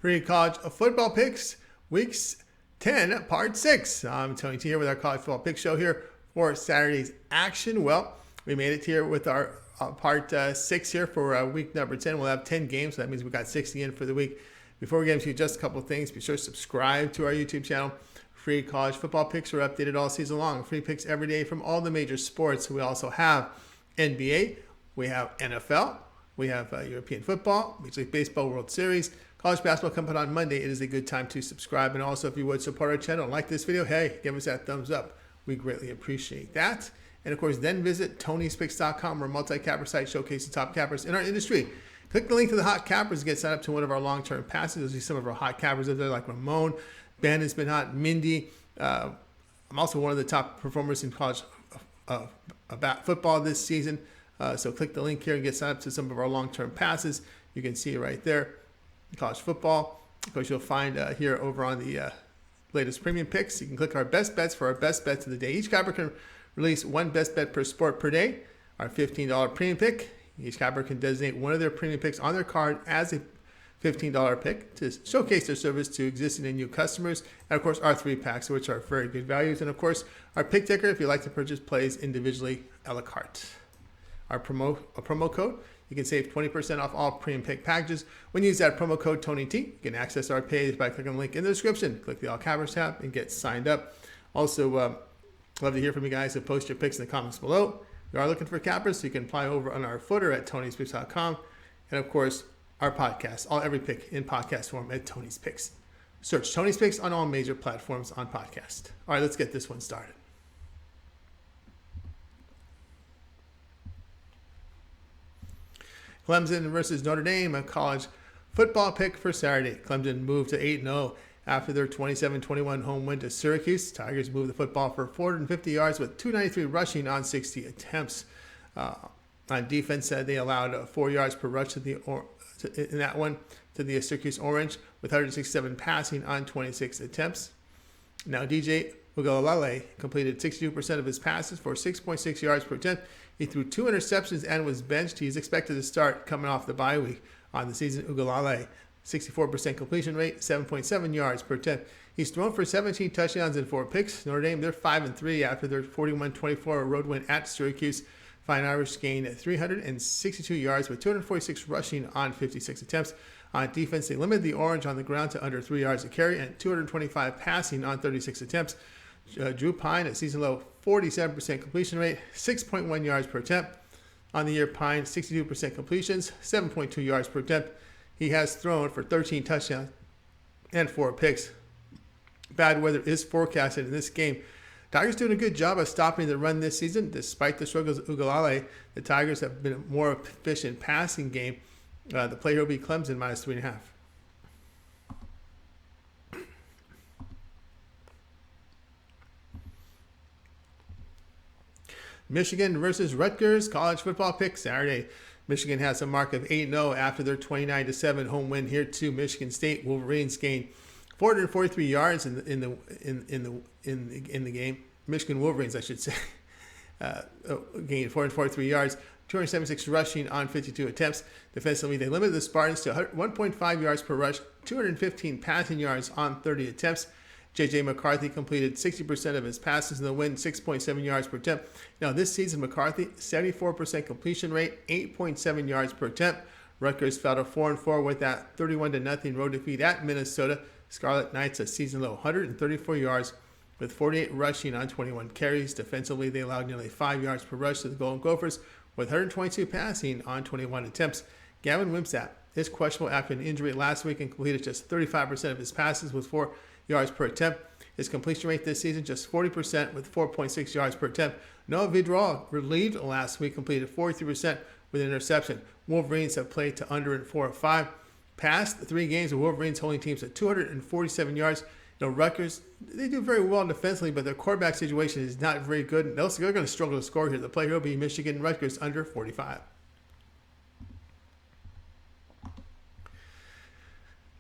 Free college football picks, weeks 10, part 6. I'm Tony T here with our college football pick show here for Saturday's action. Well, we made it here with our part 6 here for week number 10. We'll have 10 games, so that means we got 60 in for the week. Before we get into just a couple of things, be sure to subscribe to our YouTube channel. Free college football picks are updated all season long. Free picks every day from all the major sports. We also have NBA, we have NFL, we have European football, Major League Baseball World Series, college basketball coming on Monday. It is a good time to subscribe. And also, if you would support our channel and like this video, hey, give us that thumbs up. We greatly appreciate that. And of course, then visit Tony'sPicks.com, our multi-capper site showcasing top cappers in our industry. Click the link to the hot cappers to get signed up to one of our long-term passes. You'll see some of our hot cappers up there like Ramon, Ben has been hot, Mindy. I'm also one of the top performers in college football this season. So click the link here and get signed up to some of our long-term passes. You can see it right there. College football. Of course, you'll find here over on the latest premium picks. You can click our best bets for our best bets of the day. Each capper can release one best bet per sport per day. Our $15 premium pick. Each capper can designate one of their premium picks on their card as a $15 pick to showcase their service to existing and new customers. And of course, our 3-packs, which are very good values. And of course, our pick ticker, if you like to purchase plays individually a la carte. Our promo code, you can save 20% off all premium pick packages. When you use that promo code TonyT, you can access our page by clicking the link in the description. Click the All Cappers tab and get signed up. Also, love to hear from you guys, so post your picks in the comments below. We are looking for cappers, so you can apply over on our footer at Tony'sPicks.com. And of course, our podcast, every pick in podcast form at Tony's Picks. Search Tony's Picks on all major platforms on podcast. All right, let's get this one started. Clemson versus Notre Dame, a college football pick for Saturday. Clemson moved to 8-0 after their 27-21 home win to Syracuse. Tigers moved the football for 450 yards with 293 rushing on 60 attempts. On defense, they allowed 4 yards per rush in that one to the Syracuse Orange with 167 passing on 26 attempts. Now, DJ Ugalale completed 62% of his passes for 6.6 yards per attempt. He threw 2 interceptions and was benched. He's expected to start coming off the bye week on the season. Ugalale, 64% completion rate, 7.7 yards per attempt. He's thrown for 17 touchdowns and 4 picks. Notre Dame, they're 5-3 after their 41-24 road win at Syracuse. Fighting Irish gained 362 yards with 246 rushing on 56 attempts. On defense, they limited the Orange on the ground to under 3 yards a carry and 225 passing on 36 attempts. Drew Pine at season low, 47% completion rate, 6.1 yards per attempt. On the year, Pine, 62% completions, 7.2 yards per attempt. He has thrown for 13 touchdowns and 4 picks. Bad weather is forecasted in this game. Tigers doing a good job of stopping the run this season. Despite the struggles of Ugalale, the Tigers have been a more efficient passing game. The play here will be Clemson minus 3.5. Michigan versus Rutgers, college football pick Saturday. Michigan has a mark of 8-0 after their 29-7 home win here to Michigan State. Wolverines gained 443 yards in the game. Michigan Wolverines, I should say, gained 443 yards, 276 rushing on 52 attempts. Defensively, they limited the Spartans to 1.5 yards per rush, 215 passing yards on 30 attempts. J.J. McCarthy completed 60% of his passes in the win, 6.7 yards per attempt. Now, this season, McCarthy, 74% completion rate, 8.7 yards per attempt. Rutgers fell to 4-4 with that 31-0 road defeat at Minnesota. Scarlet Knights, a season low, 134 yards with 48 rushing on 21 carries. Defensively, they allowed nearly 5 yards per rush to the Golden Gophers with 122 passing on 21 attempts. Gavin Wimsatt is questionable after an injury last week and completed just 35% of his passes with 4 yards per attempt. His completion rate this season, just 40% with 4.6 yards per attempt. Noah Vidal, relieved last week, completed 43% with an interception. Wolverines have played to under in 4 of 5. Past 3 games, the Wolverines holding teams at 247 yards. Rutgers, they do very well defensively, but their quarterback situation is not very good. They're going to struggle to score here. The play here will be Michigan Rutgers under 45.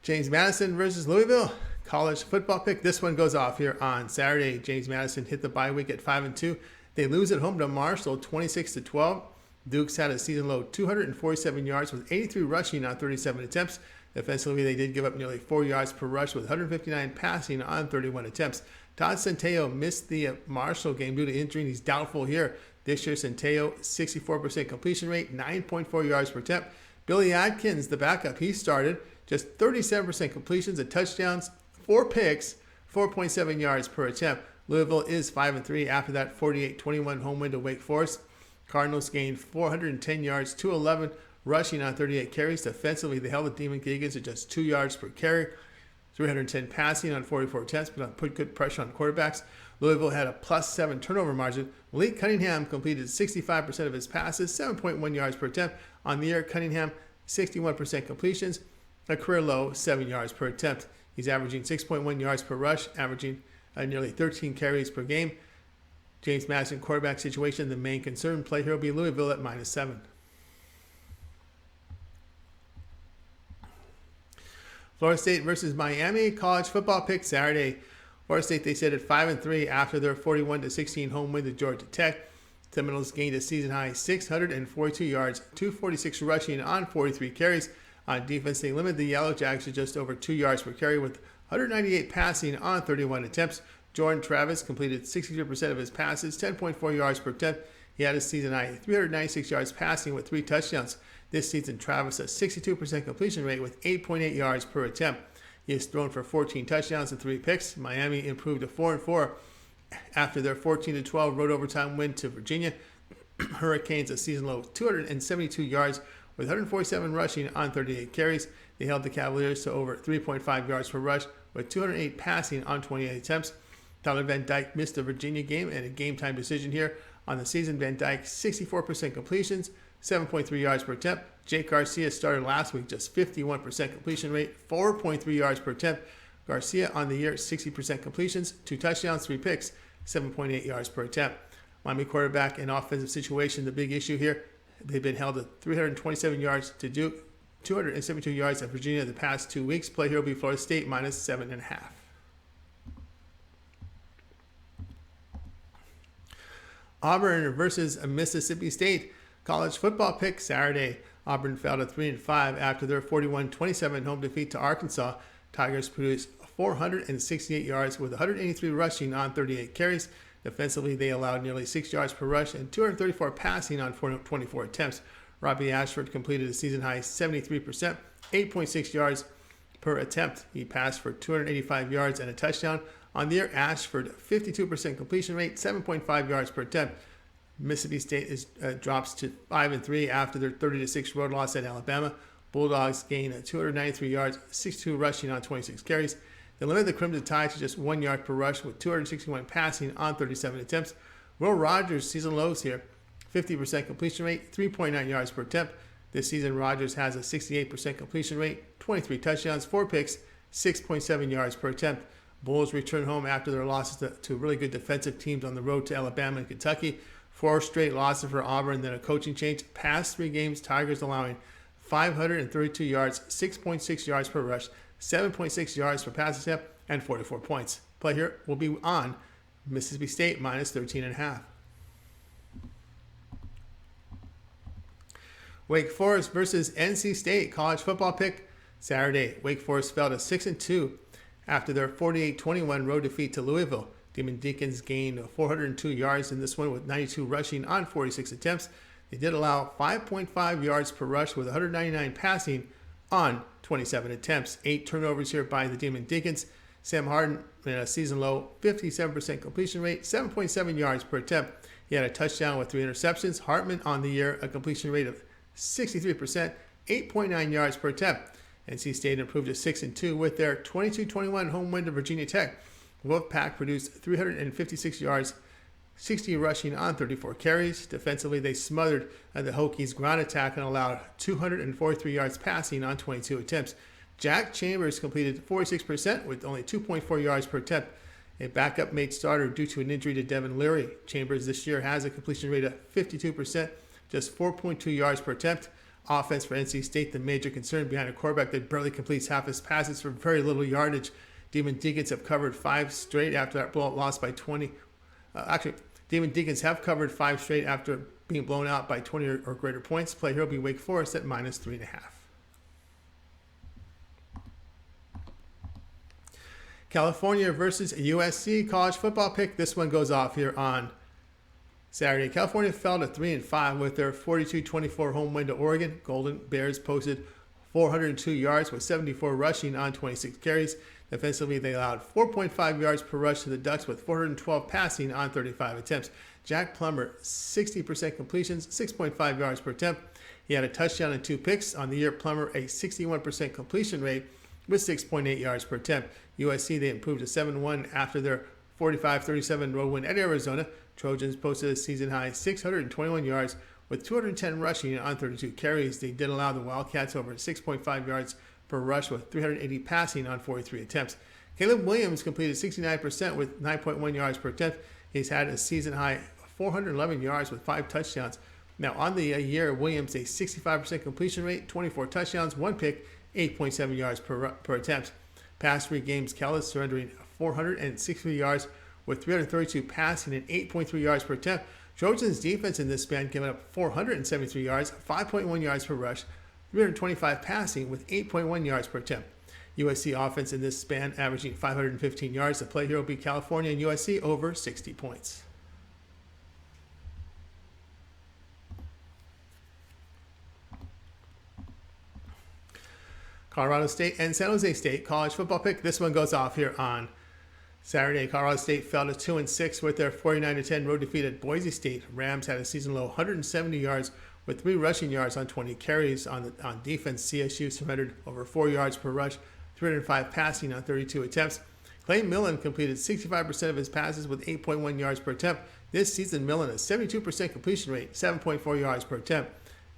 James Madison versus Louisville, college football pick. This one goes off here on Saturday. James Madison hit the bye week at 5-2. They lose at home to Marshall 26-12. Dukes had a season low 247 yards with 83 rushing on 37 attempts. Defensively, they did give up nearly 4 yards per rush with 159 passing on 31 attempts. Todd Centeio missed the Marshall game due to injury, and he's doubtful here. This year, Centeio, 64% completion rate, 9.4 yards per attempt. Billy Atkins, the backup, he started, just 37% completions and touchdowns, 4 picks, 4.7 yards per attempt. Louisville is 5-3 after that 48-21 home win to Wake Forest. Cardinals gained 410 yards, 211 rushing on 38 carries. Defensively, they held the Demon Deacons at just 2 yards per carry, 310 passing on 44 attempts, but put good pressure on quarterbacks. Louisville had a +7 turnover margin. Malik Cunningham completed 65% of his passes, 7.1 yards per attempt. On the year, Cunningham, 61% completions, a career low, 7 yards per attempt. He's averaging 6.1 yards per rush, averaging nearly 13 carries per game. James Madison quarterback situation, the main concern. Play here will be Louisville at -7. Florida State versus Miami college football pick Saturday. Florida State, they sit at 5-3 after their 41-16 home win to Georgia Tech. Seminoles gained a season-high 642 yards, 246 rushing on 43 carries. On defense, they limited the Yellow Jackets to just over 2 yards per carry with 198 passing on 31 attempts. Jordan Travis completed 63% of his passes, 10.4 yards per attempt. He had a season-high 396 yards passing with 3 touchdowns. This season, Travis has 62% completion rate with 8.8 yards per attempt. He has thrown for 14 touchdowns and 3 picks. Miami improved to 4-4 after their 14-12 road overtime win to Virginia. Hurricanes, a season low 272 yards with 147 rushing on 38 carries. They held the Cavaliers to over 3.5 yards per rush with 208 passing on 28 attempts. Tyler Van Dyke missed the Virginia game and a game-time decision here. On the season, Van Dyke 64% completions, 7.3 yards per attempt. Jake Garcia started last week, just 51% completion rate, 4.3 yards per attempt. Garcia on the year, 60% completions, 2 touchdowns, 3 picks, 7.8 yards per attempt. Miami quarterback and offensive situation, the big issue here. They've been held at 327 yards to Duke, 272 yards at Virginia the past 2 weeks. Play here will be Florida State -7.5. Auburn versus Mississippi State college football pick Saturday. Auburn fell to 3-5 after their 41-27 home defeat to Arkansas. Tigers produced 468 yards with 183 rushing on 38 carries. Defensively, they allowed nearly 6 yards per rush and 234 passing on 24 attempts. Robbie Ashford completed a season-high 73%, 8.6 yards per attempt. He passed for 285 yards and a touchdown. On the year, Ashford, 52% completion rate, 7.5 yards per attempt. Mississippi State drops to 5-3 after their 30-6 road loss at Alabama. Bulldogs gain 293 yards, 62 rushing on 26 carries. They limited the Crimson Tide to just 1 yard per rush with 261 passing on 37 attempts. Will Rogers season lows here, 50% completion rate, 3.9 yards per attempt. This season, Rogers has a 68% completion rate, 23 touchdowns, 4 picks, 6.7 yards per attempt. Bulls return home after their losses to really good defensive teams on the road to Alabama and Kentucky. 4 straight losses for Auburn, then a coaching change. Past 3 games, Tigers allowing 532 yards, 6.6 yards per rush, 7.6 yards per pass attempt, and 44 points. Play here will be on Mississippi State -13.5. Wake Forest versus NC State college football pick Saturday. Wake Forest fell to 6-2 after their 48-21 road defeat to Louisville. Demon Deacons gained 402 yards in this one with 92 rushing on 46 attempts. They did allow 5.5 yards per rush with 199 passing on 27 attempts. 8 turnovers here by the Demon Deacons. Sam Harden in a season low 57% completion rate, 7.7 yards per attempt. He had a touchdown with 3 interceptions. Hartman on the year, a completion rate of 63%, 8.9 yards per attempt. NC State improved to 6-2 with their 22-21 home win to Virginia Tech. Wolfpack produced 356 yards, 60 rushing on 34 carries. Defensively, they smothered the Hokies' ground attack and allowed 243 yards passing on 22 attempts. Jack Chambers completed 46% with only 2.4 yards per attempt. A backup made starter due to an injury to Devin Leary. Chambers this year has a completion rate of 52%, just 4.2 yards per attempt. Offense for NC State, the major concern behind a quarterback that barely completes half his passes for very little yardage. Demon Deacons have covered 5 straight after that blowout loss by 20. Demon Deacons have covered 5 straight after being blown out by 20 or greater points. Play here will be Wake Forest at -3.5. California versus USC college football pick. This one goes off here on Saturday. California fell to 3-5 with their 42-24 home win to Oregon. Golden Bears posted 402 yards with 74 rushing on 26 carries. Defensively, they allowed 4.5 yards per rush to the Ducks with 412 passing on 35 attempts. Jack Plummer, 60% completions, 6.5 yards per attempt. He had a touchdown and 2 picks. On the year, Plummer, a 61% completion rate with 6.8 yards per attempt. USC, they improved to 7-1 after their 45-37 road win at Arizona. Trojans posted a season-high 621 yards with 210 rushing on 32 carries. They did allow the Wildcats over 6.5 yards per rush with 380 passing on 43 attempts. Caleb Williams completed 69% with 9.1 yards per attempt. He's had a season-high 411 yards with 5 touchdowns. Now, on the year, Williams, a 65% completion rate, 24 touchdowns, 1 pick, 8.7 yards per attempt. Past 3 games, Kellis surrendering 460 yards with 332 passing and 8.3 yards per attempt. Trojans defense in this span giving up 473 yards, 5.1 yards per rush, 325 passing with 8.1 yards per attempt. USC offense in this span averaging 515 yards. The play here will be California and USC over 60 points. Colorado State and San Jose State college football pick. This one goes off here on Saturday. Colorado State fell to 2-6 with their 49-10 road defeat at Boise State. Rams had a season low 170 yards with 3 rushing yards on 20 carries. On defense, CSU surrendered over 4 yards per rush, 305 passing on 32 attempts. Clay Millen completed 65% of his passes with 8.1 yards per attempt. This season, Millen a 72% completion rate, 7.4 yards per attempt.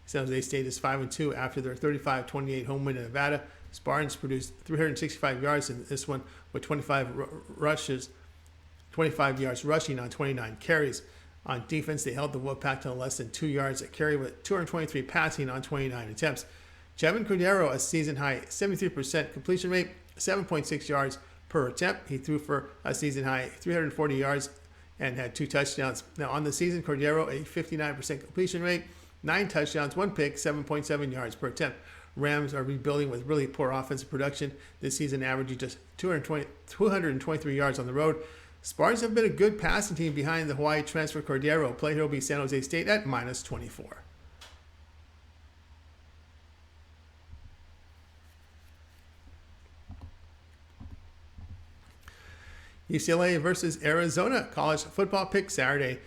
San Jose State is 5-2 after their 35-28 home win in Nevada. Spartans produced 365 yards in this one with 25 yards rushing on 29 carries. On defense, they held the Wolfpack to less than 2 yards a carry with 223 passing on 29 attempts. Chevin Cordero, a season-high 73% completion rate, 7.6 yards per attempt. He threw for a season-high 340 yards and had 2 touchdowns. Now, on the season, Cordero, a 59% completion rate, 9 touchdowns, 1 pick, 7.7 yards per attempt. Rams are rebuilding with really poor offensive production this season, averaging just 223 yards on the road. Spartans have been a good passing team behind the Hawaii transfer Cordero. Play here will be San Jose State at -24. UCLA versus Arizona college football pick Saturday.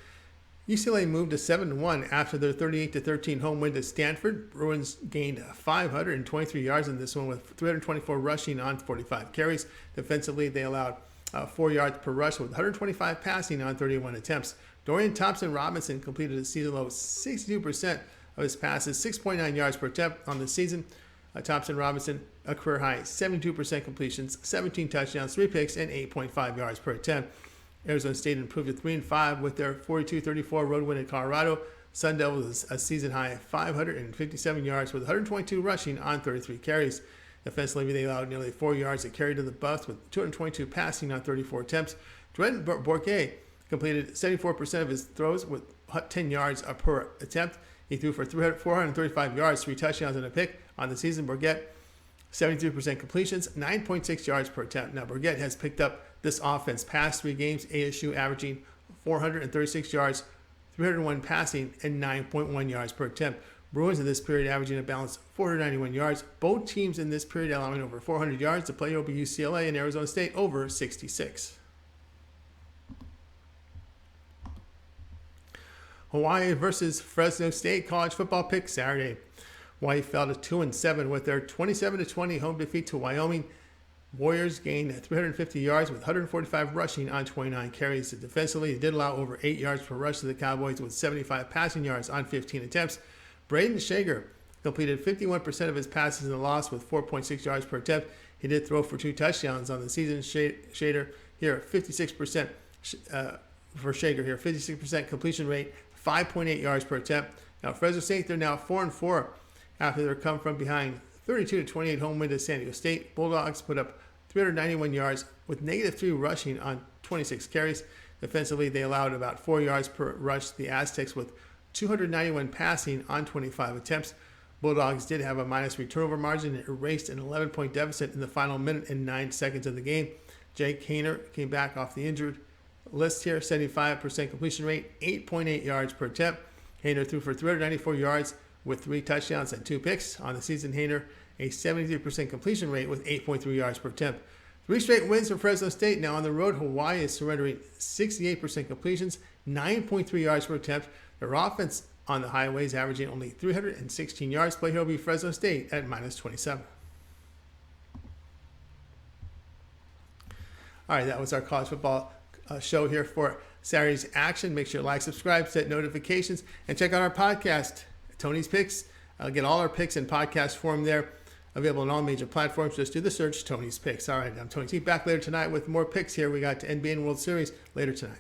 UCLA moved to 7-1 after their 38-13 home win to Stanford. Bruins gained 523 yards in this one with 324 rushing on 45 carries. Defensively, they allowed 4 yards per rush with 125 passing on 31 attempts. Dorian Thompson-Robinson completed a season-low 62% of his passes, 6.9 yards per attempt on the season. Thompson-Robinson, a career-high 72% completions, 17 touchdowns, 3 picks, and 8.5 yards per attempt. Arizona State improved to 3-5 with their 42-34 road win at Colorado. Sun Devils a season-high 557 yards with 122 rushing on 33 carries. Defensively, they allowed nearly 4 yards a carry to the Buffs with 222 passing on 34 attempts. Drenton Bourguet completed 74% of his throws with 10 yards per attempt. He threw for 435 yards, 3 touchdowns, and a pick. On the season, Bourguet, 73% completions, 9.6 yards per attempt. Now, Bourguet has picked up this offense past 3 games, ASU averaging 436 yards, 301 passing, and 9.1 yards per attempt. Bruins in this period averaging a balanced 491 yards. Both teams in this period allowing over 400 yards. The play will be UCLA and Arizona State over 66. Hawaii versus Fresno State college football pick Saturday. Hawaii fell to 2-7 with their 27-20 home defeat to Wyoming. Warriors gained 350 yards with 145 rushing on 29 carries. Defensively, they did allow over 8 yards per rush to the Cowboys with 75 passing yards on 15 attempts. Braden Shager completed 51% of his passes in the loss with 4.6 yards per attempt. He did throw for 2 touchdowns on the season. Shader here, 56% for Shager here, 56% completion rate, 5.8 yards per attempt. Now, Fresno State, they're now 4-4 after their come from behind 32-28 home win to San Diego State. Bulldogs put up 391 yards with -3 rushing on 26 carries. Defensively, they allowed about 4 yards per rush to the Aztecs with 291 passing on 25 attempts. Bulldogs did have a -3 turnover margin and erased an 11-point deficit in the final minute and 9 seconds of the game. Jake Haener came back off the injured list here, 75% completion rate, 8.8 yards per attempt. Haener threw for 394 yards with 3 touchdowns and 2 picks. On the season, Haener, a 73% completion rate with 8.3 yards per attempt. 3 straight wins for Fresno State. Now on the road, Hawaii is surrendering 68% completions, 9.3 yards per attempt. Their offense on the highways averaging only 316 yards. Play here will be Fresno State at -27. All right, that was our college football show here for Saturday's action. Make sure to like, subscribe, set notifications, and check out our podcast, Tony's Picks. Get all our picks in podcast form there, available on all major platforms. Just do the search, Tony's Picks. All right, I'm Tony T. Back later tonight with more picks here. We got NBA and World Series later tonight.